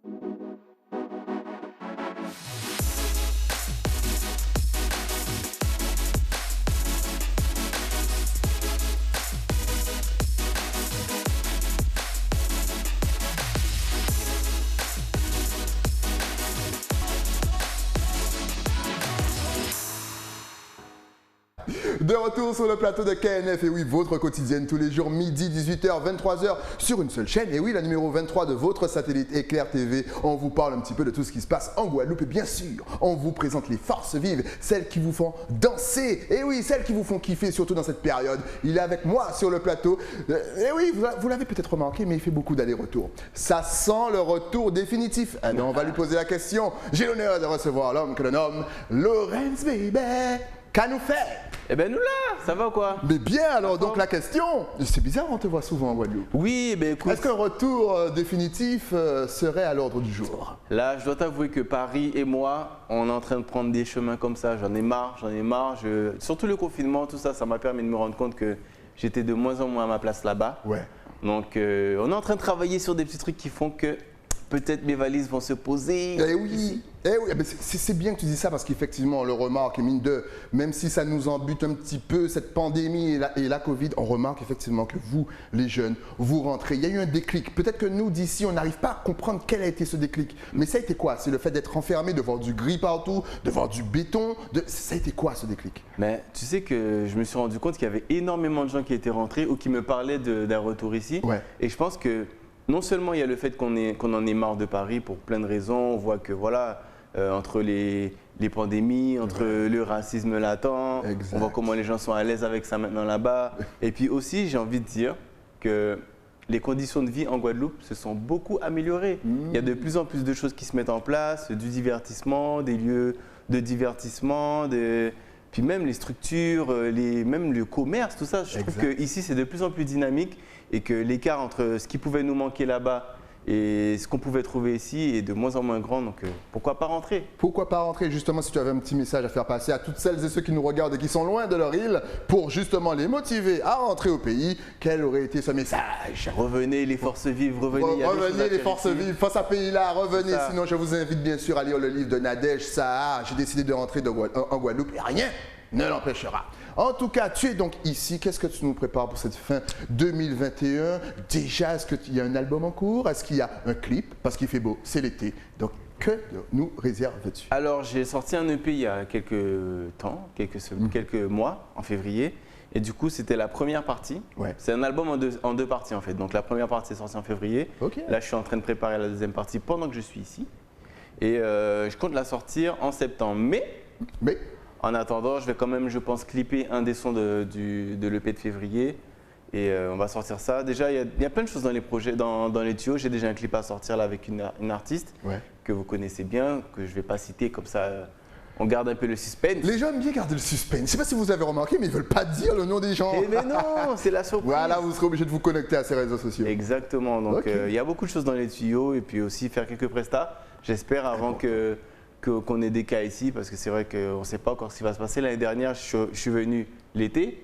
De retour sur le plateau de KNF, et oui, votre quotidienne tous les jours, midi, 18h, 23h, sur une seule chaîne. Et oui, la numéro 23 de votre satellite Éclair TV. On vous parle un petit peu de tout ce qui se passe en Guadeloupe. Et bien sûr, on vous présente les forces vives, celles qui vous font danser. Et oui, celles qui vous font kiffer, surtout dans cette période. Il est avec moi sur le plateau. Et oui, vous l'avez peut-être remarqué, mais il fait beaucoup d'allers-retours. Ça sent le retour définitif. Alors, on va lui poser la question. J'ai l'honneur de recevoir l'homme que l'on nomme Laurence Baby. Qu'a nous fait? Eh ben nous là, ça va ou quoi? Mais bien alors, donc la question, c'est bizarre, on te voit souvent en Guadeloupe. Oui, ben écoute... Est-ce qu'un retour définitif serait à l'ordre du jour? Là, je dois t'avouer que Paris et moi, on est en train de prendre des chemins comme ça. J'en ai marre. Surtout le confinement, tout ça, ça m'a permis de me rendre compte que j'étais de moins en moins à ma place là-bas. Ouais. Donc, on est en train de travailler sur des petits trucs qui font que peut-être mes valises vont se poser. Eh oui, c'est bien que tu dis ça parce qu'effectivement, on le remarque, et mine de, même si ça nous embute un petit peu, cette pandémie et la Covid, on remarque effectivement que vous, les jeunes, vous rentrez. Il y a eu un déclic. Peut-être que nous, d'ici, on n'arrive pas à comprendre quel a été ce déclic. Mais ça a été quoi? C'est le fait d'être enfermé, de voir du gris partout, de voir du béton. Ça a été quoi ce déclic? Mais tu sais que je me suis rendu compte qu'il y avait énormément de gens qui étaient rentrés ou qui me parlaient d'un retour ici. Ouais. Et je pense que non seulement il y a le fait qu'on en ait marre de Paris pour plein de raisons, on voit que voilà, entre les pandémies, entre le racisme latent, exact. On voit comment les gens sont à l'aise avec ça maintenant là-bas. Et puis aussi, j'ai envie de dire que les conditions de vie en Guadeloupe se sont beaucoup améliorées. Il y a de plus en plus de choses qui se mettent en place, du divertissement, des lieux de divertissement, puis même les structures, même le commerce, tout ça. Je trouve qu'ici, c'est de plus en plus dynamique et que l'écart entre ce qui pouvait nous manquer là-bas et ce qu'on pouvait trouver ici est de moins en moins grand. Donc, pourquoi pas rentrer? Pourquoi pas rentrer? Justement, si tu avais un petit message à faire passer à toutes celles et ceux qui nous regardent et qui sont loin de leur île pour justement les motiver à rentrer au pays, quel aurait été ce message? Revenez les forces vives, revenez. Revenez les forces vives, face à pays-là, revenez. Sinon, je vous invite bien sûr à lire le livre de Nadège Sahar. J'ai décidé de rentrer en Guadeloupe et rien ne l'empêchera. En tout cas, tu es donc ici. Qu'est-ce que tu nous prépares pour cette fin 2021? Déjà, est-ce qu'il y a un album en cours? Est-ce qu'il y a un clip? Parce qu'il fait beau, c'est l'été. Donc, que nous réserves-tu? Alors, j'ai sorti un EP il y a quelques temps, quelques mois, en février. Et du coup, c'était la première partie. Ouais. C'est un album en deux parties, en fait. Donc, la première partie est sortie en février. Okay. Là, je suis en train de préparer la deuxième partie pendant que je suis ici. Et je compte la sortir en septembre. Mais en attendant, je vais quand même, je pense, clipper un des sons de l'EP de février. Et on va sortir ça. Déjà, il y a plein de choses dans les projets, dans les tuyaux. J'ai déjà un clip à sortir là avec une artiste que vous connaissez bien, que je ne vais pas citer, comme ça on garde un peu le suspense. Les gens aiment bien garder le suspense. Je ne sais pas si vous avez remarqué, mais ils ne veulent pas dire le nom des gens. Eh mais non, c'est la surprise. Voilà, vous serez obligé de vous connecter à ces réseaux sociaux. Exactement. Donc, il y a beaucoup de choses dans les tuyaux et puis aussi faire quelques prestats. J'espère avant qu'on ait des cas ici, parce que c'est vrai qu'on ne sait pas encore ce qui va se passer. L'année dernière, je suis venu l'été,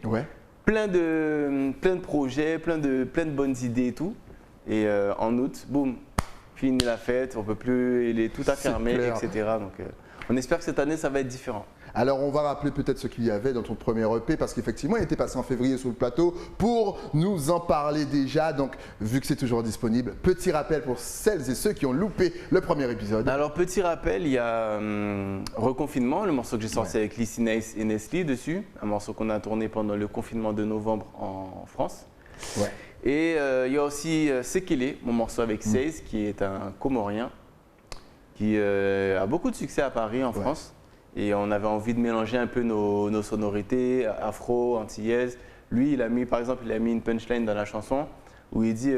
plein de projets, plein de bonnes idées et tout. Et en août, boum, fini la fête, on ne peut plus, tout a fermé, etc. Donc, on espère que cette année, ça va être différent. Alors, on va rappeler peut-être ce qu'il y avait dans ton premier EP, parce qu'effectivement, il était passé en février sur le plateau pour nous en parler déjà. Donc, vu que c'est toujours disponible, petit rappel pour celles et ceux qui ont loupé le premier épisode. Alors, petit rappel, il y a Reconfinement, le morceau que j'ai sorti avec Lissy Nice et Nestlé dessus, un morceau qu'on a tourné pendant le confinement de novembre en France. Ouais. Et il y a aussi Sekele, mon morceau avec Seize, qui est un Comorien, qui a beaucoup de succès à Paris, en France. Et on avait envie de mélanger un peu nos sonorités, afro, antillaises. Lui, par exemple, il a mis une punchline dans la chanson où il dit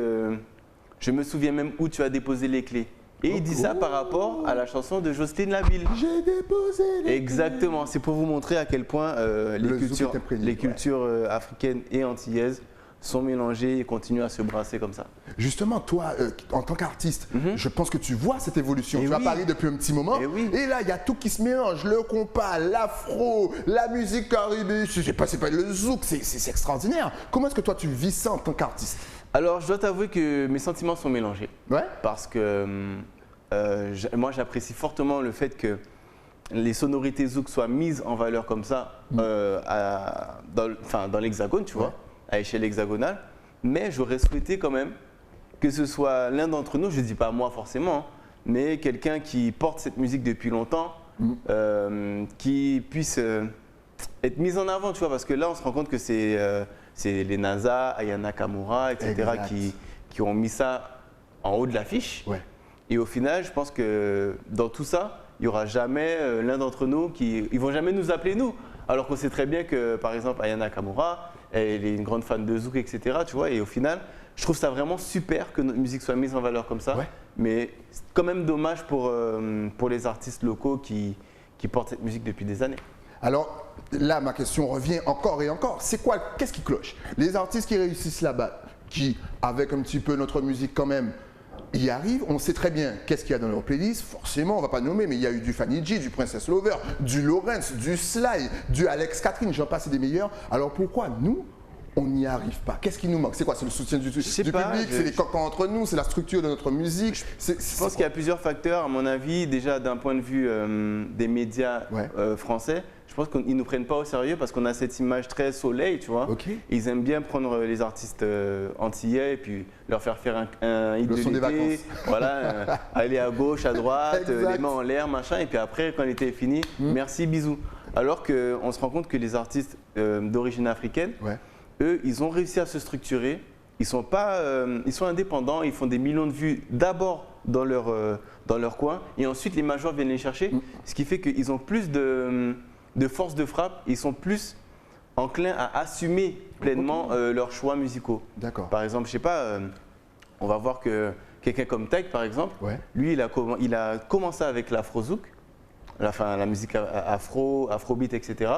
je me souviens même où tu as déposé les clés. Et il dit ça par rapport à la chanson de Jocelyne Labille. J'ai déposé les Exactement, c'est pour vous montrer à quel point les cultures africaines et antillaises sont mélangées et continuent à se brasser comme ça. Justement, toi, en tant qu'artiste, je pense que tu vois cette évolution. Tu as parlé depuis un petit moment. Et là, il y a tout qui se mélange. Le compas, l'afro, la musique caribéenne, je sais pas, c'est pas le zouk, c'est extraordinaire. Comment est-ce que toi, tu vis ça en tant qu'artiste? Alors, je dois t'avouer que mes sentiments sont mélangés. Ouais. Parce que moi j'apprécie fortement le fait que les sonorités zouk soient mises en valeur comme ça dans l'hexagone, tu vois, à échelle hexagonale. Mais j'aurais souhaité quand même que ce soit l'un d'entre nous, je ne dis pas moi forcément, hein, mais quelqu'un qui porte cette musique depuis longtemps, qui puisse être mis en avant, tu vois, parce que là on se rend compte que c'est les NASA, Aya Nakamura, etc. qui ont mis ça en haut de l'affiche. Ouais. Et au final, je pense que dans tout ça, il n'y aura jamais l'un d'entre nous ils vont jamais nous appeler nous. Alors qu'on sait très bien que, par exemple, Aya Nakamura, elle est une grande fan de zouk, etc. Tu vois, et au final, je trouve ça vraiment super que notre musique soit mise en valeur comme ça. Ouais. Mais c'est quand même dommage pour les artistes locaux qui portent cette musique depuis des années. Alors là, ma question revient encore et encore. Qu'est-ce qui cloche? Les artistes qui réussissent là-bas, qui, avec un petit peu notre musique quand même, y arrivent, on sait très bien qu'est-ce qu'il y a dans leur playlist. Forcément, on ne va pas nommer, mais il y a eu du Fanny G, du Princess Lover, du Lawrence, du Sly, du Alex Catherine, j'en passe, c'est des meilleurs. Alors pourquoi nous, on n'y arrive pas? Qu'est-ce qui nous manque? C'est quoi? C'est le soutien du public? C'est les cocons entre nous? C'est la structure de notre musique? Je pense qu'il y a plusieurs facteurs, à mon avis. Déjà, d'un point de vue des médias français, je pense qu'ils ne nous prennent pas au sérieux parce qu'on a cette image très soleil, tu vois. Okay. Ils aiment bien prendre les artistes antillais et puis leur faire un hit de l'été. Voilà, aller à gauche, à droite, les mains en l'air, machin. Et puis après, quand l'été est fini, merci, bisous. Alors qu'on se rend compte que les artistes d'origine africaine, eux, ils ont réussi à se structurer. Ils sont indépendants, ils font des millions de vues d'abord dans leur coin et ensuite les majors viennent les chercher. Ce qui fait qu'ils ont plus de force de frappe, ils sont plus enclins à assumer pleinement leurs choix musicaux. Par exemple, je sais pas, on va voir que quelqu'un comme Taïk, par exemple, lui, il a commencé avec l'afro-zouk, la musique afrobeat, etc.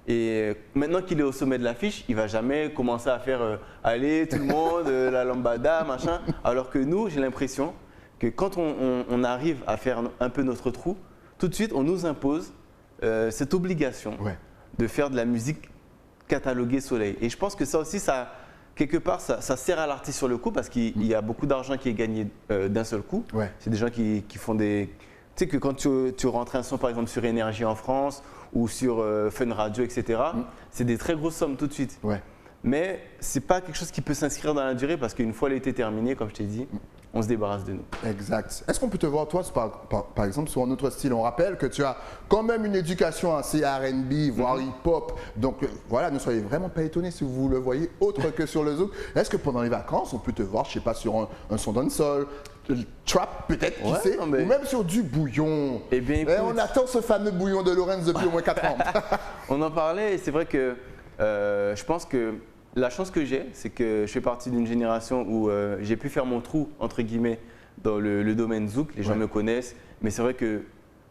Et maintenant qu'il est au sommet de l'affiche, il ne va jamais commencer à faire aller tout le monde, la lambada, machin. Alors que nous, j'ai l'impression que quand on arrive à faire un peu notre trou, tout de suite, on nous impose cette obligation de faire de la musique cataloguée soleil. Et je pense que ça aussi, quelque part, ça sert à l'artiste sur le coup parce qu'il y a beaucoup d'argent qui est gagné d'un seul coup. C'est des gens qui font des... Tu sais que quand tu rentres un son, par exemple, sur Énergie en France ou sur Fun Radio, etc., c'est des très grosses sommes tout de suite. Mais ce n'est pas quelque chose qui peut s'inscrire dans la durée parce qu'une fois l'été terminé, comme je t'ai dit, on se débarrasse de nous. Exact. Est-ce qu'on peut te voir, toi, par exemple, sur un autre style? On rappelle que tu as quand même une éducation assez R&B, voire hip-hop. Donc voilà, ne soyez vraiment pas étonnés si vous le voyez autre que sur le zouk. Est-ce que pendant les vacances, on peut te voir, je ne sais pas, sur un son dancehall, trap peut-être, qui sait, ou même sur du bouillon? Eh bien, écoute, on attend ce fameux bouillon de Lawrence depuis au moins 4 ans. On en parlait et c'est vrai que je pense que la chance que j'ai, c'est que je fais partie d'une génération où j'ai pu faire mon trou, entre guillemets, dans le domaine zouk. Les gens me connaissent, mais c'est vrai que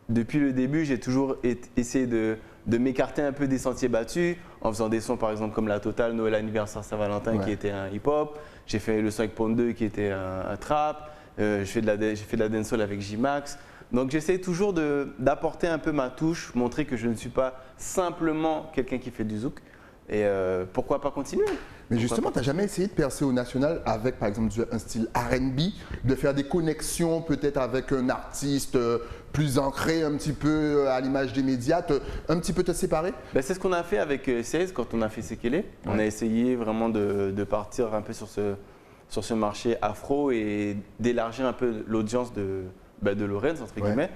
depuis le début, j'ai toujours essayé de m'écarter un peu des sentiers battus en faisant des sons, par exemple, comme La Totale, Noël Anniversaire Saint-Valentin, qui était un hip-hop. J'ai fait le son avec Pond 2, qui était un trap. J'ai fait de la dancehall avec J-Max. Donc j'essaie toujours d'apporter un peu ma touche, montrer que je ne suis pas simplement quelqu'un qui fait du zouk. Et pourquoi pas continuer? Mais justement, tu n'as jamais essayé de percer au national avec, par exemple, un style R&B, de faire des connexions peut-être avec un artiste plus ancré un petit peu à l'image des médias, un petit peu te séparer? C'est ce qu'on a fait avec 16 quand on a fait Sekele. On a essayé vraiment de partir un peu sur ce marché afro et d'élargir un peu l'audience de Lawrence, entre guillemets.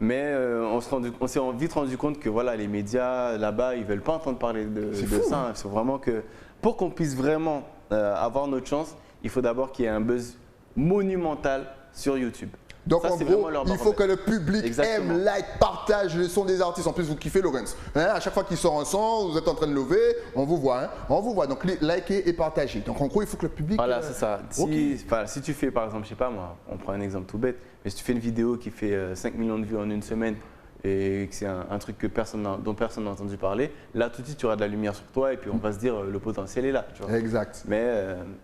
Mais on s'est vite rendu compte que voilà, les médias là-bas, ils ne veulent pas entendre parler de ça. Il faut vraiment que, pour qu'on puisse vraiment avoir notre chance, il faut d'abord qu'il y ait un buzz monumental sur YouTube. Donc ça, en gros, il faut que le public aime, like, partage le son des artistes. En plus, vous kiffez Lawrence. À chaque fois qu'il sort un son, vous êtes en train de lever, on vous voit. On vous voit. Donc, likez et partagez. Donc, en gros, il faut que le public… Voilà, c'est ça. Si tu fais, par exemple, je sais pas moi, on prend un exemple tout bête, mais si tu fais une vidéo qui fait 5 millions de vues en une semaine et que c'est un truc dont personne n'a entendu parler, là, tout de suite, tu auras de la lumière sur toi et puis on va se dire le potentiel est là. Tu vois. Exact. Mais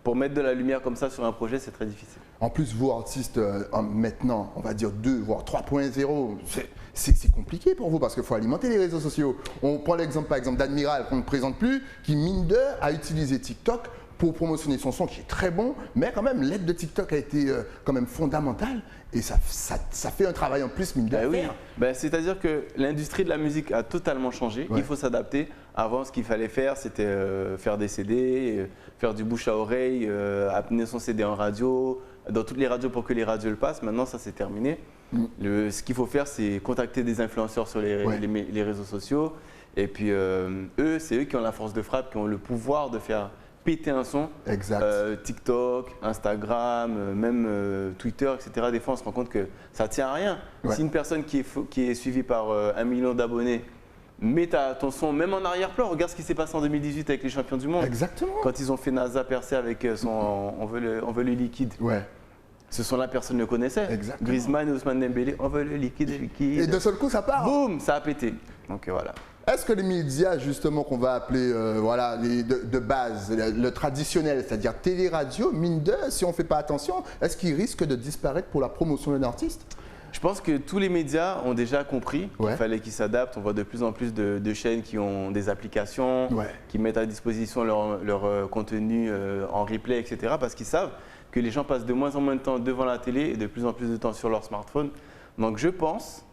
pour mettre de la lumière comme ça sur un projet, c'est très difficile. En plus, vous, artistes, maintenant, on va dire 2, voire 3.0, c'est compliqué pour vous parce qu'il faut alimenter les réseaux sociaux. On prend l'exemple, par exemple, d'Admiral, qu'on ne présente plus, qui, mine de, a utilisé TikTok pour promotionner son son qui est très bon, mais quand même l'aide de TikTok a été quand même fondamentale et ça fait un travail en plus mine de Oui. rien. C'est-à-dire que l'industrie de la musique a totalement changé. Ouais. Il faut s'adapter. Avant, ce qu'il fallait faire, c'était faire des CD, faire du bouche à oreille, amener son CD en radio, dans toutes les radios pour que les radios le passent. Maintenant, ça c'est terminé. Ce qu'il faut faire, c'est contacter des influenceurs sur les réseaux sociaux. Et puis c'est eux qui ont la force de frappe, qui ont le pouvoir de faire péter un son. Exact. TikTok, Instagram, même Twitter, etc. Des fois, on se rend compte que ça ne tient à rien. Ouais. Si une personne qui est suivie par 1 million d'abonnés met ton son même en arrière-plan, regarde ce qui s'est passé en 2018 avec les champions du monde. Exactement. Quand ils ont fait NASA percer avec son on veut le liquide. Ouais. Ce son-là, personne ne le connaissait. Exactement. Griezmann et Ousmane Dembélé, on veut le liquide. Et d'un seul coup, ça part. Boum, ça a pété. Donc voilà. Est-ce que les médias, justement, qu'on va appeler de base, le traditionnel, c'est-à-dire télé, radio, mine de, si on ne fait pas attention, est-ce qu'ils risquent de disparaître pour la promotion d'un artiste? Je pense que tous les médias ont déjà compris qu'il Ouais. fallait qu'ils s'adaptent. On voit de plus en plus de chaînes qui ont des applications, qui mettent à disposition leur contenu en replay, etc. Parce qu'ils savent que les gens passent de moins en moins de temps devant la télé et de plus en plus de temps sur leur smartphone. Donc je pense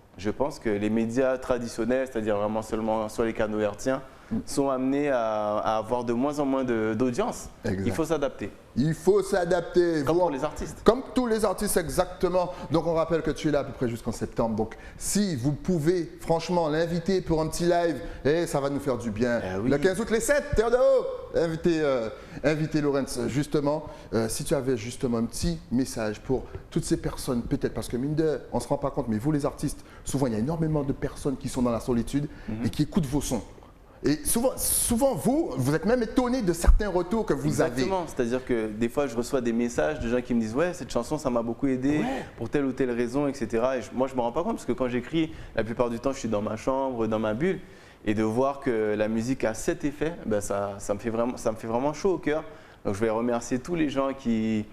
que les médias traditionnels, c'est-à-dire vraiment seulement sur les canaux hertziens, sont amenés à avoir de moins en moins d'audience. Exact. Il faut s'adapter, Il faut s'adapter. comme pour les artistes. Comme tous les artistes, exactement. Donc, on rappelle que tu es là à peu près jusqu'en septembre. Donc, si vous pouvez, franchement, l'inviter pour un petit live, ça va nous faire du bien. Oui. Le 15 août, les 7, Théodore, invitez Laurence. Justement, si tu avais justement un petit message pour toutes ces personnes, peut-être, parce que mine de, on ne se rend pas compte, mais vous, les artistes, souvent, il y a énormément de personnes qui sont dans la solitude et qui écoutent vos sons. Et souvent vous êtes même étonné de certains retours que vous avez. Exactement, c'est-à-dire que des fois je reçois des messages de gens qui me disent ouais cette chanson ça m'a beaucoup aidé pour telle ou telle raison, etc. Et moi je me rends pas compte parce que quand j'écris, la plupart du temps je suis dans ma chambre, dans ma bulle, et de voir que la musique a cet effet, ça me fait vraiment chaud au cœur. Donc je vais remercier tous les gens qui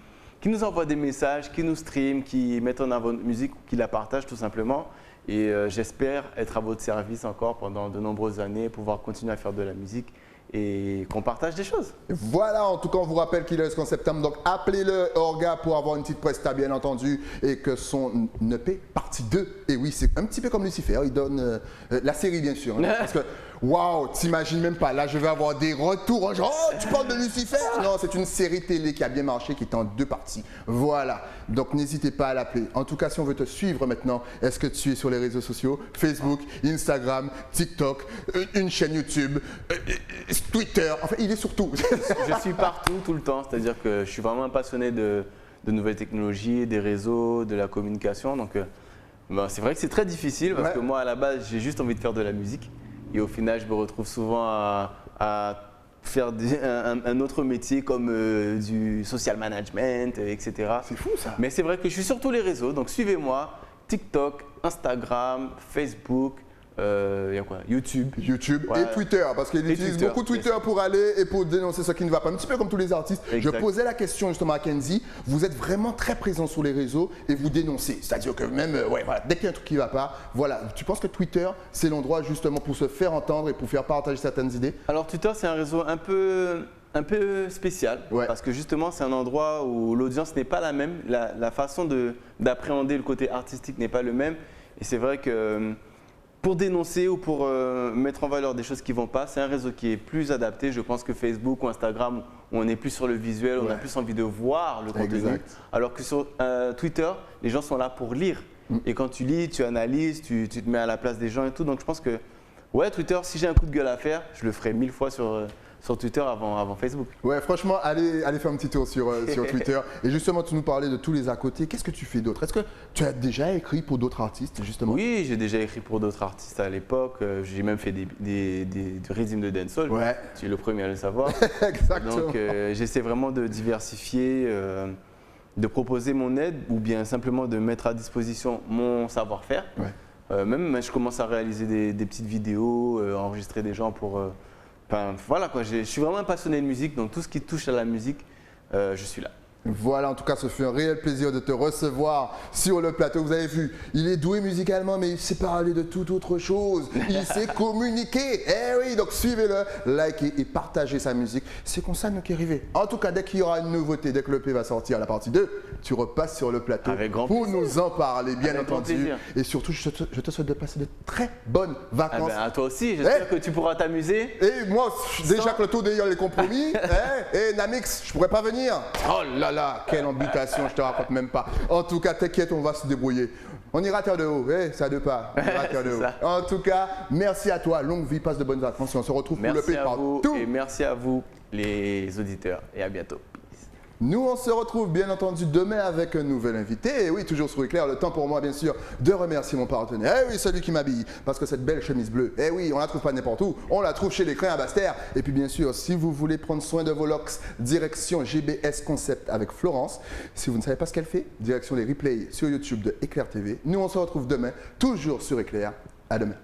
nous envoient des messages, qui nous streament, qui mettent en avant notre musique, qui la partagent tout simplement. Et j'espère être à votre service encore pendant de nombreuses années, pouvoir continuer à faire de la musique et qu'on partage des choses. Voilà, en tout cas, on vous rappelle qu'il est jusqu'en septembre. Donc, appelez-le Orga pour avoir une petite presta, bien entendu, et que son EP partie 2. Et oui, c'est un petit peu comme Lucifer. Il donne la série, bien sûr. Hein, parce que, waouh, t'imagines même pas. Là, je vais avoir des retours. Genre, oh, tu parles de Lucifer? Non, c'est une série télé qui a bien marché, qui est en 2 parties. Voilà. Donc, n'hésitez pas à l'appeler. En tout cas, si on veut te suivre maintenant, est-ce que tu es sur les réseaux sociaux? Facebook, Instagram, TikTok, une chaîne YouTube, Twitter. Enfin, il est sur tout. Je suis partout, tout le temps. C'est-à-dire que je suis vraiment un passionné de nouvelles technologies, des réseaux, de la communication. Donc, c'est vrai que c'est très difficile parce que moi, à la base, j'ai juste envie de faire de la musique. Et au final, je me retrouve souvent à faire un autre métier comme du social management, etc. C'est fou, ça. Mais c'est vrai que je suis sur tous les réseaux. Donc, suivez-moi. TikTok, Instagram, Facebook. Il y a quoi? YouTube. Et Twitter, parce qu'il utilise Twitter, beaucoup Twitter pour aller et pour dénoncer ce qui ne va pas. Un petit peu comme tous les artistes. Exact. Je posais la question justement à Kenzie. Vous êtes vraiment très présent sur les réseaux et vous dénoncez. C'est-à-dire que même, dès qu'il y a un truc qui ne va pas, voilà. Tu penses que Twitter, c'est l'endroit justement pour se faire entendre et pour faire partager certaines idées? Alors Twitter, c'est un réseau un peu spécial parce que justement, c'est un endroit où l'audience n'est pas la même. La façon d'appréhender le côté artistique n'est pas le même. Et c'est vrai que pour dénoncer ou pour mettre en valeur des choses qui ne vont pas, c'est un réseau qui est plus adapté, je pense, que Facebook ou Instagram, où on est plus sur le visuel, on a plus envie de voir le contenu. Exact. Alors que sur Twitter, les gens sont là pour lire. Et quand tu lis, tu analyses, tu te mets à la place des gens et tout. Donc je pense que, Twitter, si j'ai un coup de gueule à faire, je le ferai 1000 fois sur Twitter avant Facebook. Ouais, franchement, allez faire un petit tour sur Twitter. Et justement, tu nous parlais de tous les à côté. Qu'est-ce que tu fais d'autre? Est-ce que tu as déjà écrit pour d'autres artistes, justement? Oui, j'ai déjà écrit pour d'autres artistes à l'époque. J'ai même fait des rythmes de dancehall. Ouais. Tu es le premier à le savoir. Exactement. Donc, j'essaie vraiment de diversifier, de proposer mon aide ou bien simplement de mettre à disposition mon savoir-faire. Ouais. Même, je commence à réaliser des petites vidéos, enregistrer des gens pour… voilà quoi, je suis vraiment un passionné de musique, donc tout ce qui touche à la musique, je suis là. Voilà, en tout cas, ce fut un réel plaisir de te recevoir sur le plateau. Vous avez vu, il est doué musicalement, mais il sait parler de toute autre chose. Il sait communiquer. Eh oui, donc suivez-le, likez et partagez sa musique. C'est comme ça nous qui arrivons. En tout cas, dès qu'il y aura une nouveauté, dès que le P va sortir, la partie 2, tu repasses sur le plateau pour nous en parler, bien entendu. Et surtout, je te souhaite de passer de très bonnes vacances. À toi aussi, j'espère que tu pourras t'amuser. Et moi, déjà que le taux d'ailleurs les compromis, et Namix, je pourrais pas venir. Oh là là, quelle ambition, je te raconte même pas. En tout cas, t'inquiète, on va se débrouiller. On ira terre de haut, ça à deux pas. On ira terre de haut. En tout cas, merci à toi, longue vie, passe de bonnes vacances. On se retrouve pour le P partout. Et merci à vous, les auditeurs, et à bientôt. Nous, on se retrouve bien entendu demain avec un nouvel invité. Et oui, toujours sur Éclair, le temps pour moi, bien sûr, de remercier mon partenaire. Eh oui, celui qui m'habille. Parce que cette belle chemise bleue, eh oui, on la trouve pas n'importe où. On la trouve chez les Crins à Basse-Terre. Et puis, bien sûr, si vous voulez prendre soin de vos locks, direction GBS Concept avec Florence. Si vous ne savez pas ce qu'elle fait, direction les replays sur YouTube de Éclair TV. Nous, on se retrouve demain, toujours sur Éclair. À demain.